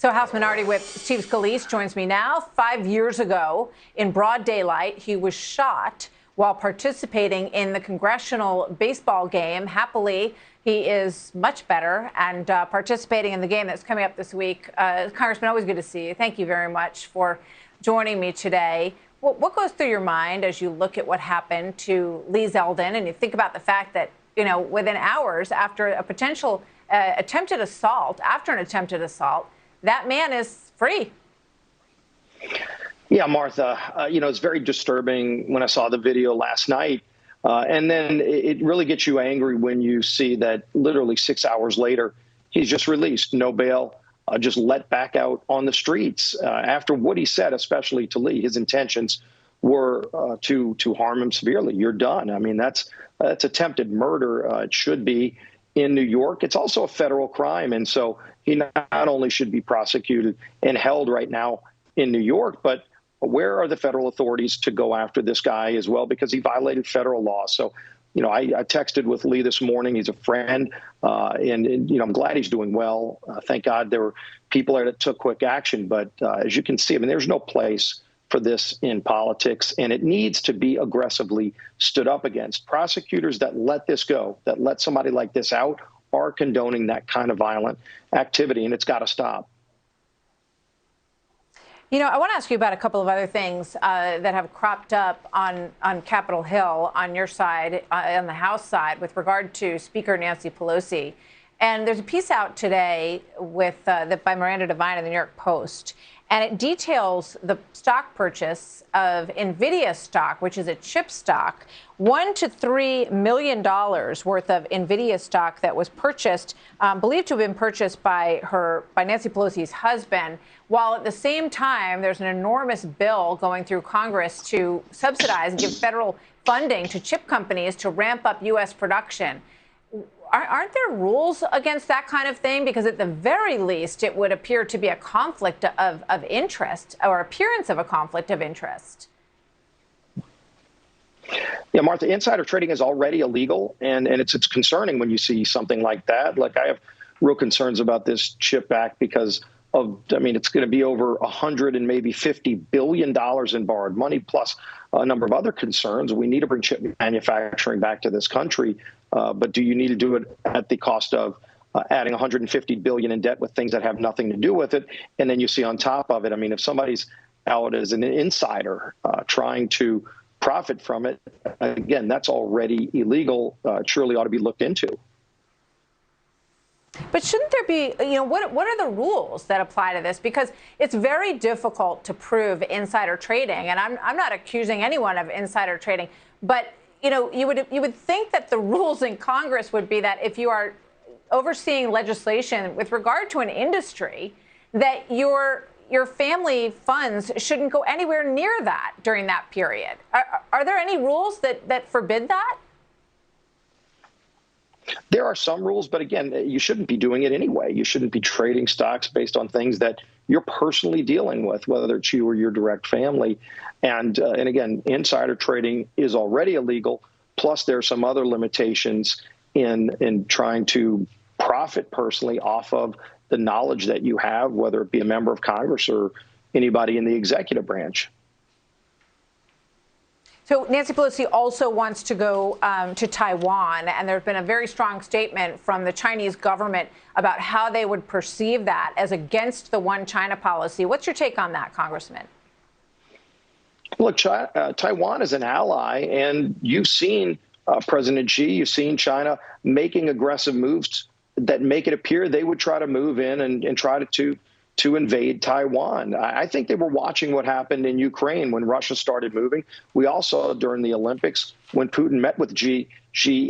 So House Minority Whip Steve Scalise joins me now. 5 years ago, in broad daylight, he was shot while participating in the congressional baseball game. Happily, he is much better and participating in the game that's coming up this week. Congressman, always good to see you. Thank you very much for joining me today. What goes through your mind as you look at what happened to Lee Zeldin and you think about the fact that, you know, within hours after a potential attempted assault, that man is free? Yeah, Martha, it's very disturbing when I saw the video last night. And then it really gets you angry when you see that literally 6 hours later, he's just released, no bail, just let back out on the streets. After what he said, especially to Lee, his intentions were to harm him severely. You're done. I mean, that's attempted murder. It should be in New York. It's also a federal crime. And so he not only should be prosecuted and held right now in New York, but where are the federal authorities to go after this guy as well? Because he violated federal law. So, I texted with Lee this morning. He's a friend, and I'm glad he's doing well. Thank God there were people there that took quick action. But as you can see, I mean, there's no place for this in politics, and it needs to be aggressively stood up against. Prosecutors that let this go, that let somebody like this out, are condoning that kind of violent activity, and it's got to stop. I want to ask you about a couple of other things that have cropped up on Capitol Hill on your side, on the House side, with regard to Speaker Nancy Pelosi. And there's a piece out today by Miranda Devine in the New York Post, and it details the stock purchase of NVIDIA stock, which is a chip stock, $1 to $3 million worth of NVIDIA stock that was purchased, believed to have been purchased by Nancy Pelosi's husband, while at the same time there's an enormous bill going through Congress to subsidize and give federal funding to chip companies to ramp up U.S. production. Aren't there rules against that kind of thing? Because at the very least, it would appear to be a conflict of interest, or appearance of a conflict of interest. Yeah, Martha, insider trading is already illegal, and it's concerning when you see something like that. Like, I have real concerns about this CHIP Act because it's going to be over $100 and maybe $50 billion in borrowed money, plus a number of other concerns. We need to bring chip manufacturing back to this country. But do you need to do it at the cost of adding $150 billion in debt with things that have nothing to do with it? And then you see on top of it, I mean, if somebody's out as an insider trying to profit from it, again, that's already illegal. It surely ought to be looked into. But shouldn't there be, what are the rules that apply to this? Because it's very difficult to prove insider trading. And I'm not accusing anyone of insider trading. But, you would think that the rules in Congress would be that if you are overseeing legislation with regard to an industry, that your family funds shouldn't go anywhere near that during that period. Are there any rules that forbid that? There are some rules, but again, you shouldn't be doing it anyway. You shouldn't be trading stocks based on things that you're personally dealing with, whether it's you or your direct family. And again, insider trading is already illegal. Plus, there are some other limitations in trying to profit personally off of the knowledge that you have, whether it be a member of Congress or anybody in the executive branch. So Nancy Pelosi also wants to go to Taiwan, and there's been a very strong statement from the Chinese government about how they would perceive that as against the one China policy. What's your take on that, Congressman? Look, Taiwan is an ally, and you've seen President Xi, you've seen China making aggressive moves that make it appear they would try to move in and try to invade Taiwan. I think they were watching what happened in Ukraine when Russia started moving. We also, during the Olympics, when Putin met with Xi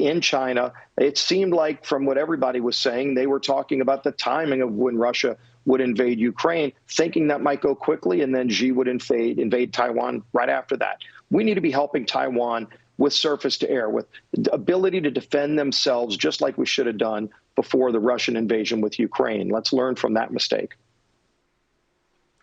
in China, it seemed like from what everybody was saying, they were talking about the timing of when Russia would invade Ukraine, thinking that might go quickly, and then Xi would invade Taiwan right after that. We need to be helping Taiwan with surface to air, with the ability to defend themselves, just like we should have done before the Russian invasion with Ukraine. Let's learn from that mistake.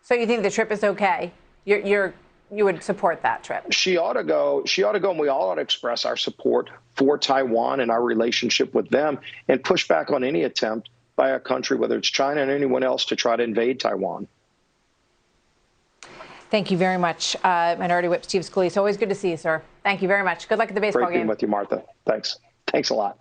So you think the trip is okay? You would support that trip? She ought to go, and we all ought to express our support for Taiwan and our relationship with them, and push back on any attempt by a country, whether it's China or anyone else, to try to invade Taiwan. Thank you very much, Minority Whip Steve Scalise. Always good to see you, sir. Thank you very much. Good luck at the baseball game. Great being with you, Martha. Thanks. Thanks a lot.